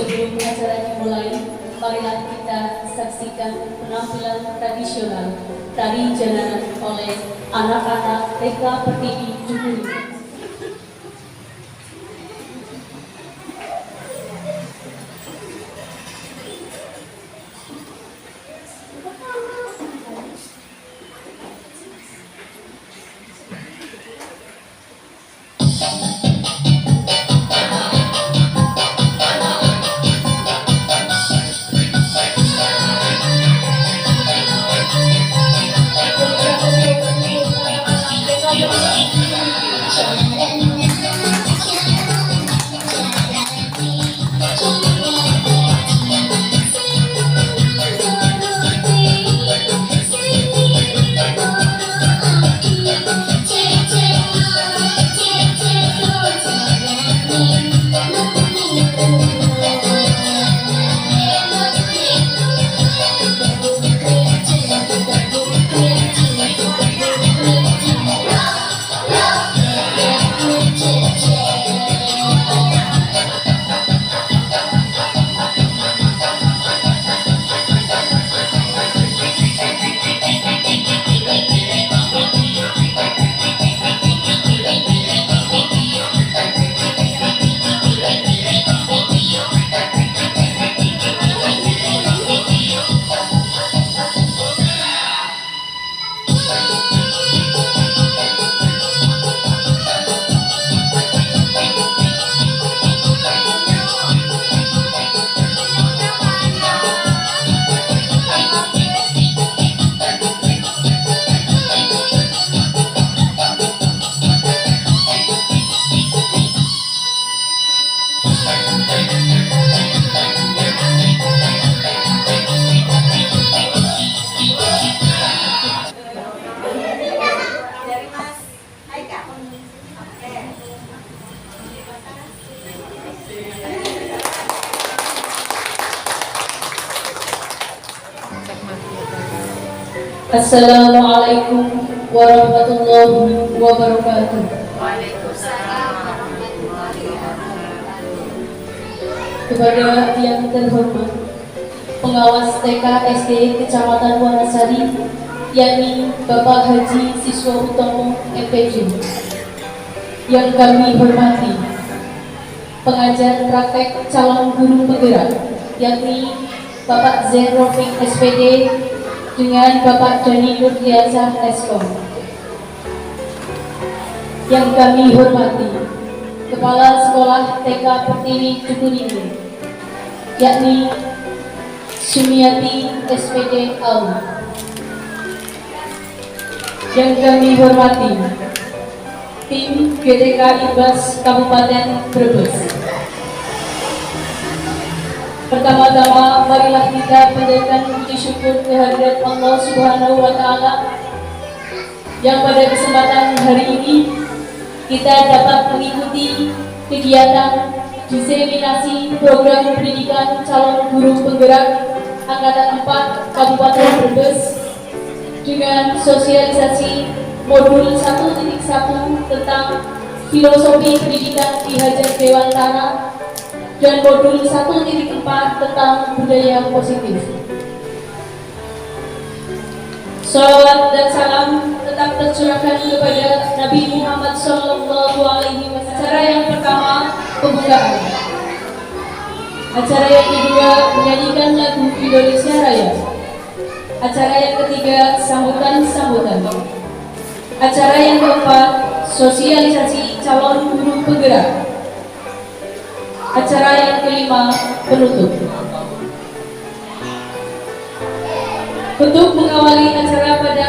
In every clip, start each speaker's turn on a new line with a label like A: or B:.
A: Sebelum acara dimulai, marilah kita saksikan penampilan tradisional tari jalanan oleh anak-anak TK Pertiwi Jukuri. Assalamualaikum warahmatullahi wabarakatuh.
B: Waalaikumsalam warahmatullahi wabarakatuh.
A: Kepada yang terhormat pengawas TK SD Kecamatan Wanasari, yakni Bapak Haji Siswa Utomo MPJ, yang kami hormati pengajar praktek calon guru penggerak, yakni Bapak Zain Rofiq SPD dengan Bapak Dani Nurdiansah Eskom. Yang kami hormati Kepala Sekolah TK Pertiwi Jukuningi, yakni Sumiati SPD Aum. Yang kami hormati tim GTK Ibas Kabupaten Brebes. Pertama-tama marilah kita panjatkan puji syukur kehadirat Allah Subhanahu wa Ta'ala yang pada kesempatan hari ini kita dapat mengikuti kegiatan diseminasi program pendidikan calon guru penggerak Angkatan 4 Kabupaten Brebes dengan sosialisasi modul 1.1 tentang filosofi pendidikan di Hajar Dewantara dan modul 1.4 tentang budaya positif. Salawat dan salam tetap tercurahkan kepada Nabi Muhammad SAW. Acara yang pertama, pembukaan. Acara yang kedua, menyanyikan lagu Indonesia Raya. Acara yang ketiga, sambutan-sambutan. Acara yang keempat, sosialisasi calon guru penggerak. Acara yang kelima, penutup. Untuk mengawali acara pada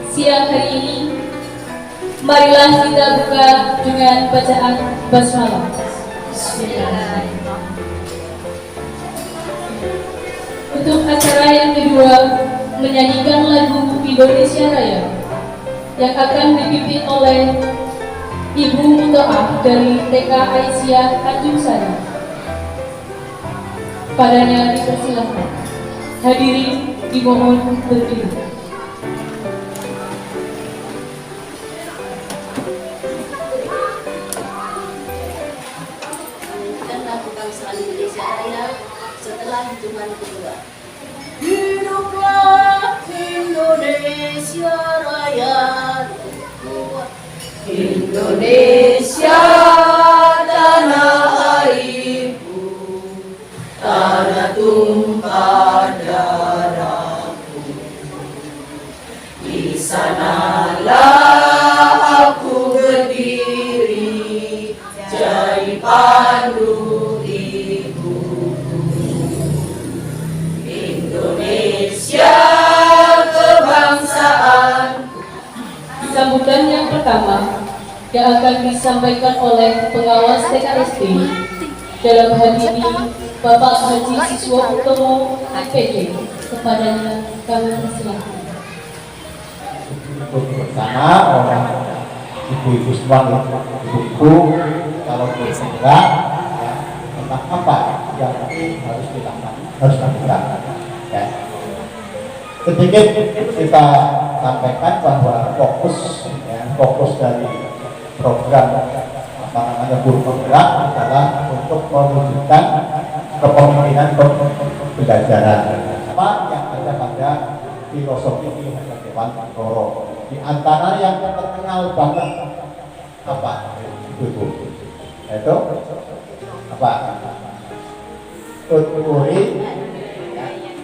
A: siang hari ini, marilah kita buka dengan bacaan basmalah. Untuk acara yang kedua, menyanyikan lagu Indonesia Raya yang akan dipimpin oleh Ibu Mutoah dari TK Aisyah Tanjung Sari. Padanya dipersilakan. Hadirin dimohon berdiri.
B: Dan lagu bangsa Indonesia Raya adalah hitungan kedua. Hiduplah Indonesia Raya, Indonesia tanah airku, tanah tumpah darahku. Di sanalah aku berdiri, jadi pandu ibuku. Indonesia kebangsaan.
A: Sambutan yang pertama yang akan disampaikan oleh pengawas TKSD dalam hal ini Bapak Haji Siswo Utomo MPD. Kepadanya kami persilahkan.
C: Bersama orang ibu-ibu semua, ibu-ibu kalau bergerak tentang apa yang harus dilakukan, ya. Sedikit kita sampaikan bahwa fokus dari program guru penggerak adalah untuk mewujudkan kepemimpinan pembelajaran apa yang ada pada filosofi Dewan Goro. Di antara yang terkenal banget apa itu apa Tuturi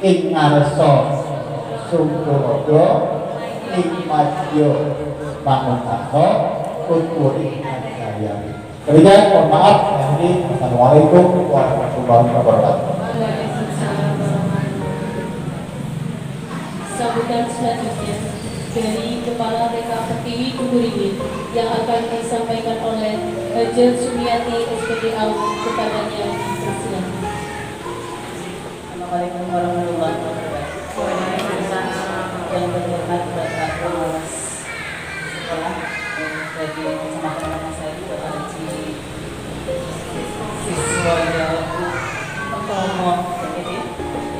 C: ing ngarso sumturodo ing madyo manguntaso tuturi saya. Kemudian mohon maaf yang ini. Assalamualaikum warahmatullahi wabarakatuh.
A: Sambutan selanjutnya dari Kepala TK Pertiwi Kukuringin yang akan disampaikan oleh Hajar Sumiati SPD AU. Kepadanya dipersilakan.
D: Assalamualaikum warahmatullahi wabarakatuh. Yang berhormat Bapak Pengawas Sekolah dari Kecamatan Manasari, Bapak Haji Siswo Utomo MPD,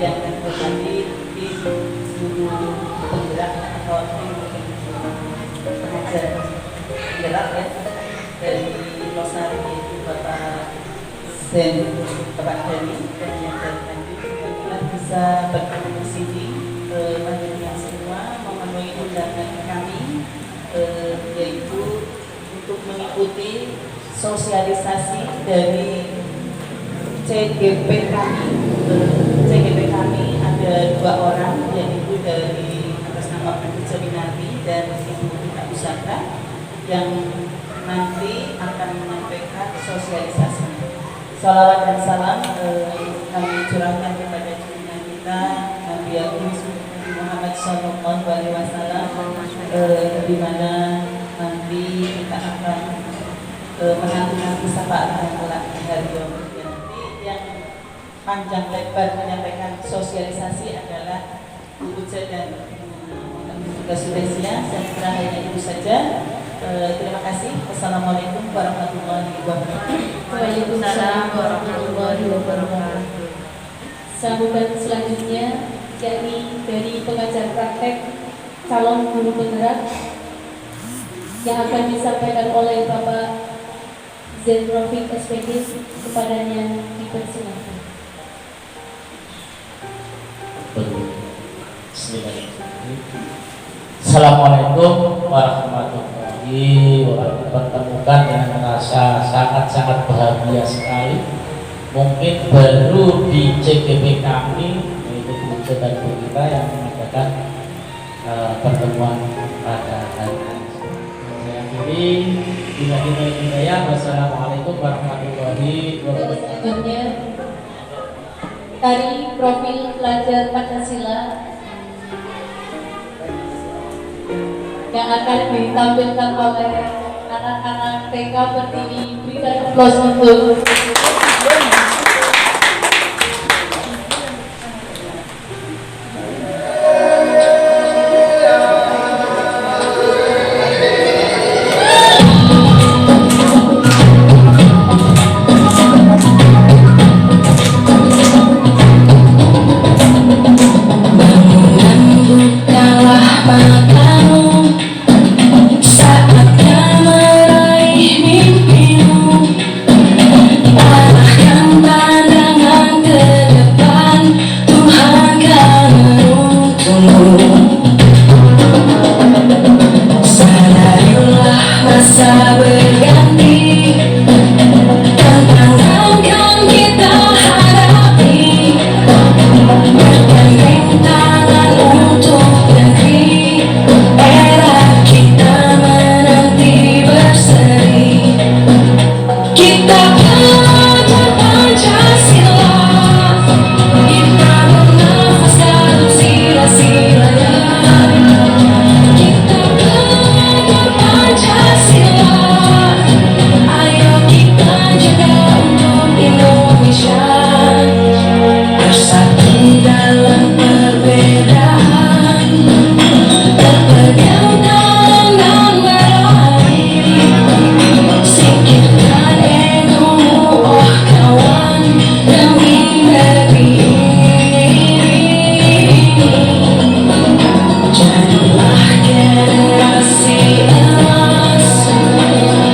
D: yang terhormati di guru penggerak atau pengajar penggerak ya dari Losari, yaitu Bapak Bapak Dhani, dan yang terhormati bisa berkontribusi ke panjenengan semua memenuhi undangan kami, yaitu untuk mengikuti sosialisasi dari CGP kami. CGP kami ada 2 orang, yaitu dari atas nama Ibu Jaminati dan Ibu Rita Usaka, yang nanti akan menyampaikan sosialisasinya. Salawat dan salam kami curahkan kepada junjungan kita Nabi Muhammad Sallallahu Alaihi Wasallam, di mana nanti kita akan menanti syafaat kelak di hari kiamat. Nanti yang panjang lebar menyampaikan sosialisasi adalah Bu Uja dan juga Sudesia. Saya kira hanya itu saja. Terima kasih. Wassalamualaikum warahmatullahi wabarakatuh.
A: Waalaikumsalam warahmatullahi wabarakatuh. Sambutan selanjutnya yakni dari pengajar praktek calon guru penggerak yang akan disampaikan oleh Bapak Zenrofik SPD. Kepadanya dipersilakan.
E: Assalamualaikum warahmatullahi wabarakatuh. Pertemukan dengan rasa sangat-sangat bahagia sekali. Mungkin baru di CGP kami, yaitu Bu dan Bu kita yang mengadakan pertemuan pada hari ini. Saya akhiri hidayah. Wassalamualaikum warahmatullahi wabarakatuh.
A: Selanjutnya tari profil pelajar Pancasila yang akan ditampilkan oleh anak-anak TK Pertiwi. Berikan aplaus untuk
F: Arahkan pandangan ke depan.
A: berganti, tantangan yang kita hadapi, bergandeng tangan untuk negeri, era kita menanti berseri. Kita belajar Pancasila, kita bernafaskan sila-silanya. Kita belajar Pancasila, ayo kita jaga untuk Indonesia. Bersatu dalam perbedaan, berpegang tangan berlari. Singkirkan egomu, oh kawan, demi negeri. Jadilah generasi emas,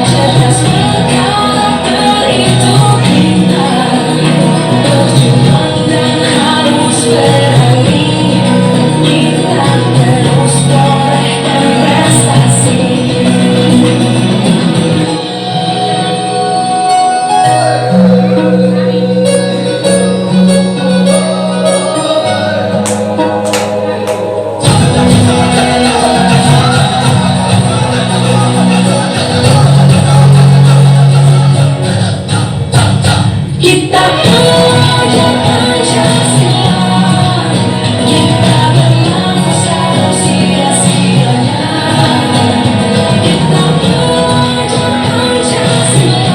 A: cerdas berkarakter itu kita. Berjuang dan harus berani, kita terus torehkan prestasi. Kita belajar Pancasila, kita bernafaskan sila-silanya. Kita belajar Pancasila,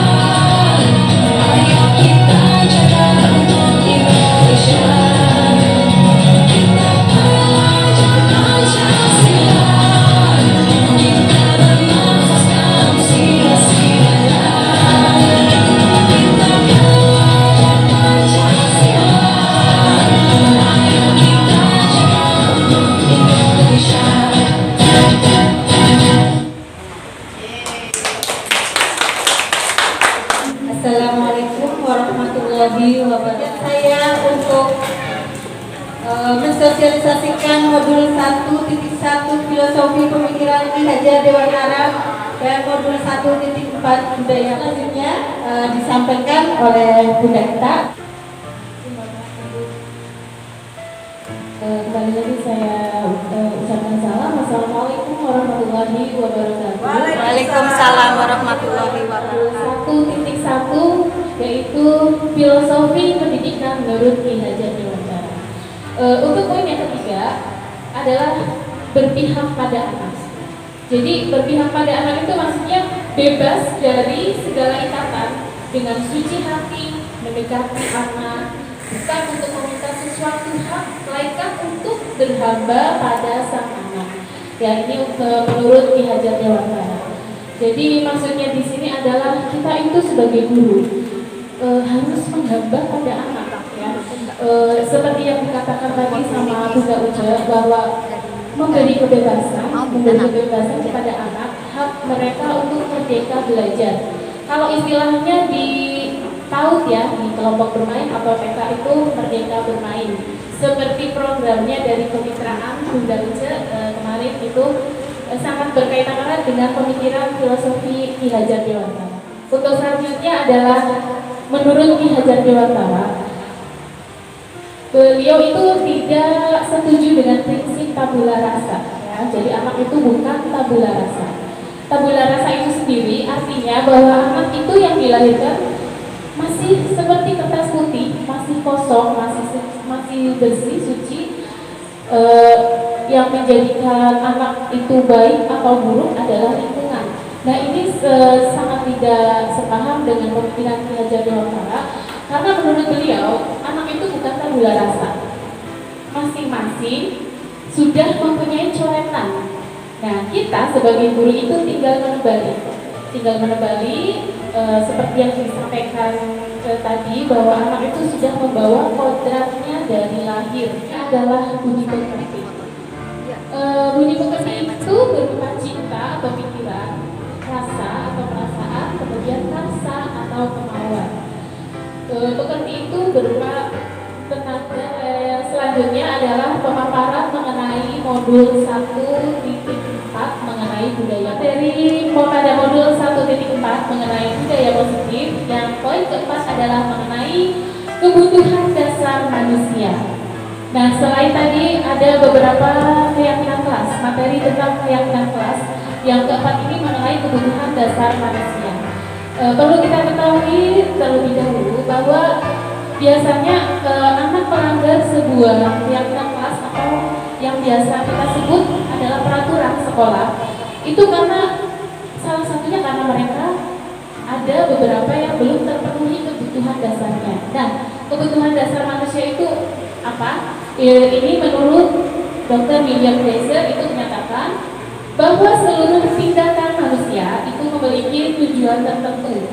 A: ayo kita jaga untuk Indonesia. Kita belajar Pancasila, kita bernafaskan sila-silanya. Kita belajar Pancasila, ayo kita jaga untuk Indonesia.
F: Assalamualaikum warahmatullahi wabarakatuh. Saya untuk mensosialisasikan modul 1.1 Filosofi Pemikiran Ki Hajar Dewantara dan modul 1.4 Budaya. Selanjutnya disampaikan oleh Bunda Gita.
A: Kembali lagi saya ucapkan salam. Assalamualaikum warahmatullahi wabarakatuh.
F: Waalaikumsalam warahmatullahi wabarakatuh.
A: 1.1 yaitu filosofi pendidikan menurut Ki Hajar Dewantara. Untuk poin yang ketiga adalah berpihak pada anak. Jadi berpihak pada anak itu maksudnya bebas dari segala ikatan, dengan suci hati mendekati anak, bukan untuk meminta sesuatu hak, melainkan untuk berhamba pada sang anak. Ya, ini menurut Ki Hajar Dewantara. Jadi maksudnya di sini adalah kita itu sebagai guru harus menghamba pada anak, ya. Seperti yang dikatakan tadi sama Bunda Uja, bahwa memberi kebebasan kepada anak, hak mereka untuk merdeka belajar. Kalau istilahnya di PAUD ya, di kelompok bermain atau TK itu merdeka bermain. Seperti programnya dari kemitraan Bunda Uja kemarin itu sangat berkaitan erat dengan pemikiran filosofi Ki Hajar Dewantara. Untuk selanjutnya adalah menurut Ki Hajar Dewantara, beliau itu tidak setuju dengan prinsip tabula rasa, ya. Jadi anak itu bukan tabula rasa. Tabula rasa itu sendiri artinya bahwa anak itu yang dilahirkan masih seperti kertas putih, masih kosong, masih bersih, suci. Yang menjadikan anak itu baik atau buruk adalah lingkungan. Nah, ini sangat tidak sepaham dengan pemikiran Ki Hajar Dewantara, karena menurut beliau anak itu bukan tabula rasa. Masing-masing sudah mempunyai coretan. Nah, kita sebagai guru itu tinggal menebali seperti yang disampaikan tadi, bahwa anak itu sudah membawa kodratnya dari lahir. Ini adalah bunyi pekerti. Bunyi pekerti itu berupa cinta atau pikiran, rasa atau perasaan, kemudian rasa atau kemauan. Pekerti itu berupa tenaga. Selanjutnya adalah pemaparan mengenai modul 1.4 mengenai budaya. Pada modul 1.4 mengenai budaya positif, yang poin keempat adalah mengenai kebutuhan dasar manusia. Nah, selain tadi ada beberapa keyakinan kelas, materi tentang keyakinan kelas, yang keempat ini mengenai kebutuhan dasar manusia. Perlu kita ketahui terlebih dahulu bahwa biasanya anak melanggar sebuah keyakinan kelas atau yang biasa kita sebut adalah peraturan sekolah itu karena salah satunya karena mereka ada beberapa yang belum terpenuhi kebutuhan dasarnya. Nah, kebutuhan dasar manusia itu apa? Ini menurut Dr. William Glaser itu menyatakan bahwa seluruh tindakan manusia itu memiliki tujuan tertentu.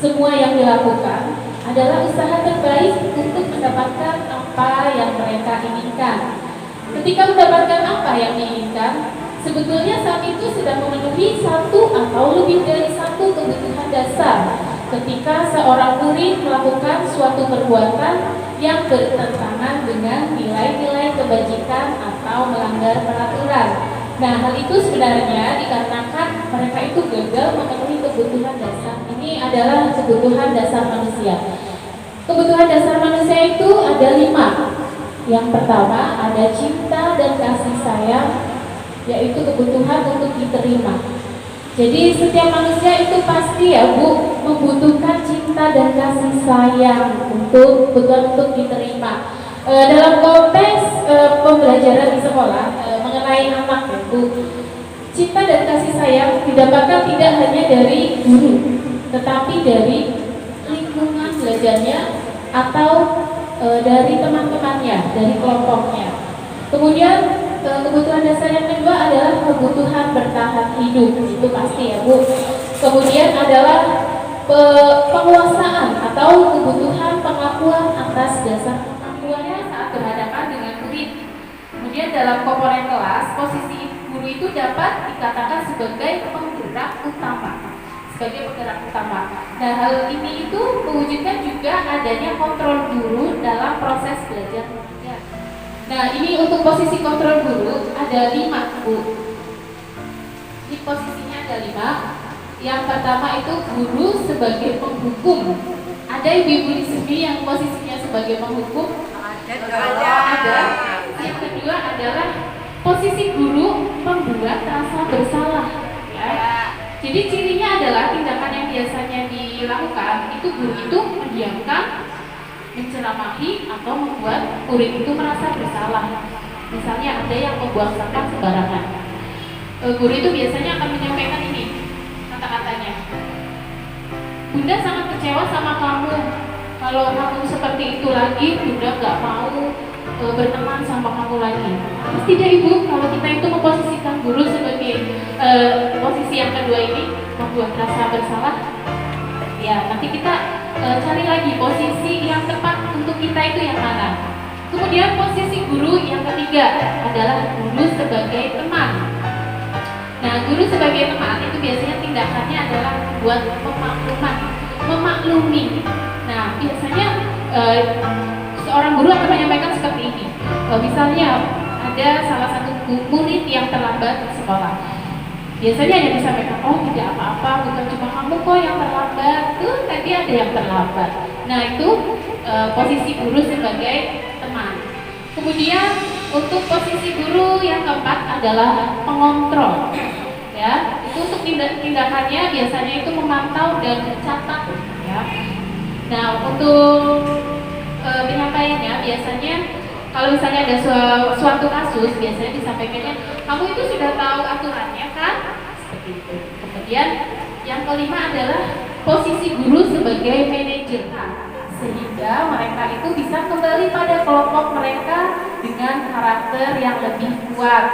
A: Semua yang dilakukan adalah usaha terbaik untuk mendapatkan apa yang mereka inginkan. Ketika mendapatkan apa yang diinginkan, sebetulnya saat itu sudah memenuhi satu atau lebih dari satu kebutuhan dasar. Ketika seorang murid melakukan suatu perbuatan yang bertentangan dengan nilai-nilai kebajikan atau melanggar peraturan. Nah, hal itu sebenarnya dikarenakan mereka itu gagal memenuhi kebutuhan dasar. Ini adalah kebutuhan dasar manusia. Kebutuhan dasar manusia itu ada 5. Yang pertama ada cinta dan kasih sayang, yaitu kebutuhan untuk diterima. Jadi setiap manusia itu pasti ya Bu membutuhkan cinta dan kasih sayang untuk diterima. Dalam konteks pembelajaran di sekolah mengenai anak ya Bu, cinta dan kasih sayang didapatkan tidak hanya dari guru, tetapi dari lingkungan belajarnya atau dari teman-temannya, dari kelompoknya. Kemudian kebutuhan dasar yang kedua adalah kebutuhan bertahan hidup, itu pasti ya Bu. Kemudian adalah penguasaan atau kebutuhan pengakuan atas dasar pengakuannya saat berhadapan dengan murid. Kemudian dalam komponen kelas, posisi guru itu dapat dikatakan sebagai penggerak utama. Nah, hal ini itu mewujudkan juga adanya kontrol guru dalam proses belajar mengajar. Nah, ini untuk posisi kontrol guru ada 5 Bu. Ini posisinya ada 5. Yang pertama itu guru sebagai penghukum. Ada ibu-ibu di sini yang posisinya sebagai penghukum? Ada. Yang kedua adalah posisi guru membuat rasa bersalah. Ya. Jadi cirinya adalah tindakan yang biasanya dilakukan itu guru itu mendiamkan, menceramahi atau membuat murid itu merasa bersalah. Misalnya ada yang membuang sampah sembarangan. Guru itu biasanya akan menyampaikan ini kata-katanya. Bunda sangat kecewa sama kamu. Kalau kamu seperti itu lagi, Bunda nggak mau berteman sama kamu lagi. Pasti deh Ibu, kalau kita itu memposisikan guru sebagai posisi yang kedua ini, membuat rasa bersalah, ya nanti kita cari lagi posisi yang tepat untuk kita itu yang mana. Kemudian posisi guru yang ketiga adalah guru sebagai teman. Nah, guru sebagai teman itu biasanya tindakannya adalah buat memaklumi. Nah, biasanya seorang guru akan menyampaikan seperti ini. Misalnya ada salah satu murid yang terlambat ke sekolah. Biasanya yang disampaikan, oh tidak apa-apa, bukan cuma kamu kok yang terlambat, tuh tadi ada yang terlambat. Nah, itu posisi guru sebagai teman. Kemudian untuk posisi guru yang keempat adalah pengontrol. Ya, itu untuk tindakannya biasanya itu memantau dan mencatat. Ya. Nah, untuk penyampaiannya biasanya kalau misalnya ada suatu kasus biasanya disampaikannya, kamu itu sudah tahu aturannya kan? Seperti itu. Kemudian yang kelima adalah posisi guru sebagai manajer, sehingga mereka itu bisa kembali pada kelompok mereka dengan karakter yang lebih kuat.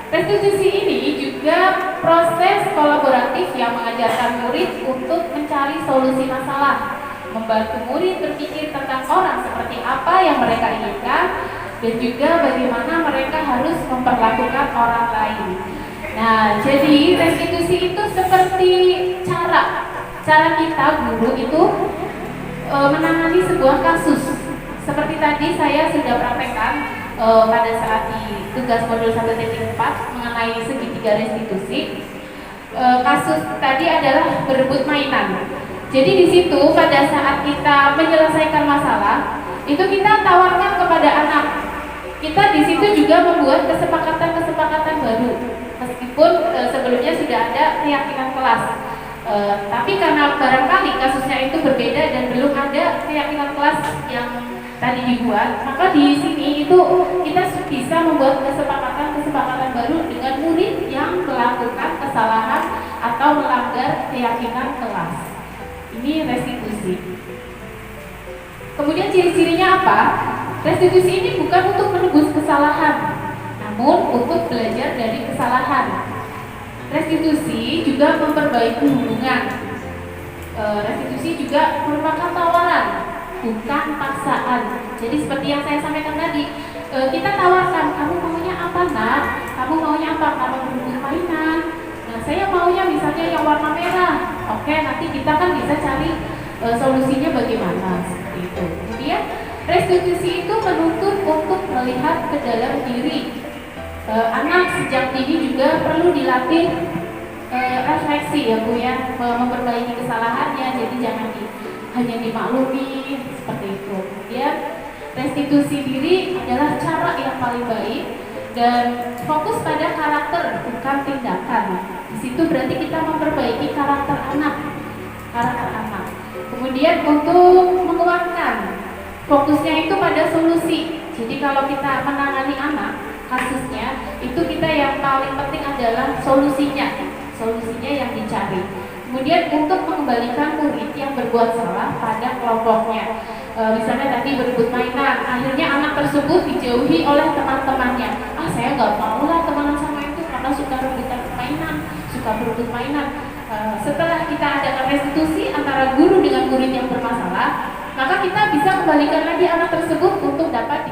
A: Restitusi ini juga proses kolaboratif yang mengajarkan murid untuk mencari solusi masalah, membantu murid berpikir tentang orang seperti apa yang mereka inginkan, dan juga bagaimana mereka harus memperlakukan orang lain. Nah, jadi restitusi itu seperti cara kita guru itu menangani sebuah kasus. Seperti tadi saya sudah praktekkan pada saat di tugas modul 1.4 mengenai segitiga restitusi.
G: kasus tadi adalah berebut mainan. Jadi di situ pada saat kita menyelesaikan masalah, itu kita tawarkan kepada anak. Kita di situ juga membuat kesepakatan-kesepakatan baru. Meskipun sebelumnya sudah ada keyakinan kelas. Tapi karena barangkali kasusnya itu berbeda dan belum ada keyakinan kelas yang tadi dibuat, maka di sini itu kita bisa membuat kesepakatan baru dengan murid yang melakukan kesalahan atau melanggar keyakinan kelas. Ini restitusi. Kemudian ciri-cirinya apa? Restitusi ini bukan untuk menebus kesalahan, namun untuk belajar dari kesalahan. Restitusi juga memperbaiki hubungan. Restitusi juga merupakan tawaran, bukan paksaan. Jadi seperti yang saya sampaikan tadi, kita tawarkan, kamu maunya apa nak? Kamu maunya apa? Kamu berebut mainan? Nah, saya maunya misalnya yang warna merah. Oke, nanti kita kan bisa cari solusinya bagaimana, seperti itu. Kemudian restitusi itu menuntut untuk melihat ke dalam diri. Anak sejak dini juga perlu dilatih refleksi ya Bu ya, memperbaiki kesalahannya. Jadi jangan hanya dimaklumi seperti itu. Kemudian restitusi diri adalah cara yang paling baik dan fokus pada karakter bukan tindakan. Di situ berarti kita memperbaiki karakter anak. Kemudian untuk menguatkan, fokusnya itu pada solusi. Jadi kalau kita menangani anak kasusnya, itu kita yang paling penting adalah solusinya yang dicari. Kemudian untuk mengembalikan murid yang berbuat salah pada kelompoknya, misalnya tadi berebut mainan, akhirnya anak tersebut dijauhi oleh teman-temannya. Saya nggak mau lah temenan sama itu karena suka berebut mainan. Setelah kita adakan restitusi antara guru dengan murid yang bermasalah, maka kita bisa kembalikan lagi anak tersebut untuk dapat